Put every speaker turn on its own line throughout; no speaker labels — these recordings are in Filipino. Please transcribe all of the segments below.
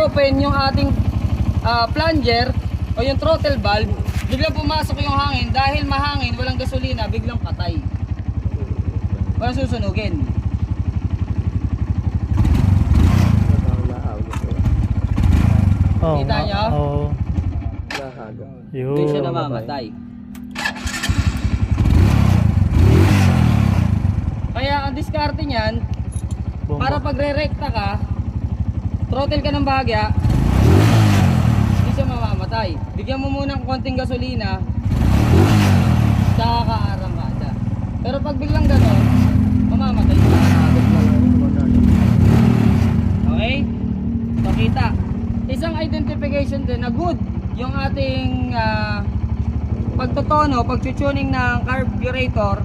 open yung ating plunger o yung throttle valve, biglang pumasok yung hangin. Dahil mahangin, walang gasolina, biglang patay. Walang susunugin. Kita nyo?
Oo.
Doon siya namamatay. Kaya ang diskarte niyan, para pagre-rekta ka, throttle ka ng bahagya, hindi siya mamamatay. Bigyan mo muna ng konting gasolina, saka kaarangkada. Pero pag biglang gano'n, mamamatay siya. Okay? So kita. Isang identification din na good yung ating pagtotono, pagtutuning ng carburetor.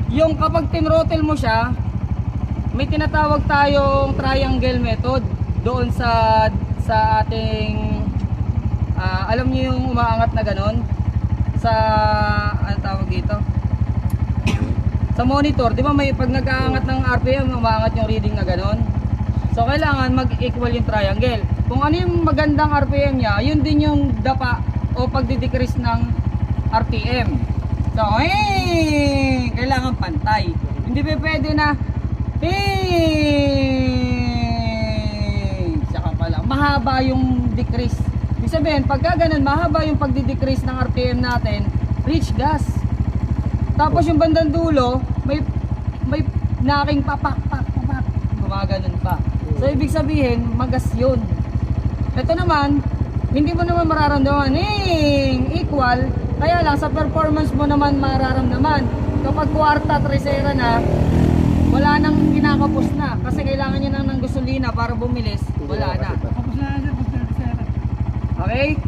Yung kapag tinrottle mo siya, may tinatawag tayong triangle method doon sa ating alam niyo yung umaangat na ganon sa ano tawag dito, sa monitor, di ba may pag nag-aangat ng RPM umaangat yung reading na ganon. So kailangan mag-equal yung triangle. Kung ano yung magandang RPM niya, yun din yung dapa o pagdi-decrease ng RPM. So kailangan pantay. Hindi pa pwede na saka pala mahaba yung decrease. Ibig sabihin, pagka ganun, mahaba yung pagdi-decrease ng RPM natin, rich gas. Tapos yung bandang dulo, may naking papak, gumaganon pa. So ibig sabihin, magas yun. Ito naman, hindi mo naman mararamdaman, equal, kaya lang sa performance mo naman mararamdaman. Kapag kwarta, tresera na, wala nang kinakapos na. Kasi kailangan niya ng gasolina para bumilis, wala na. Okay?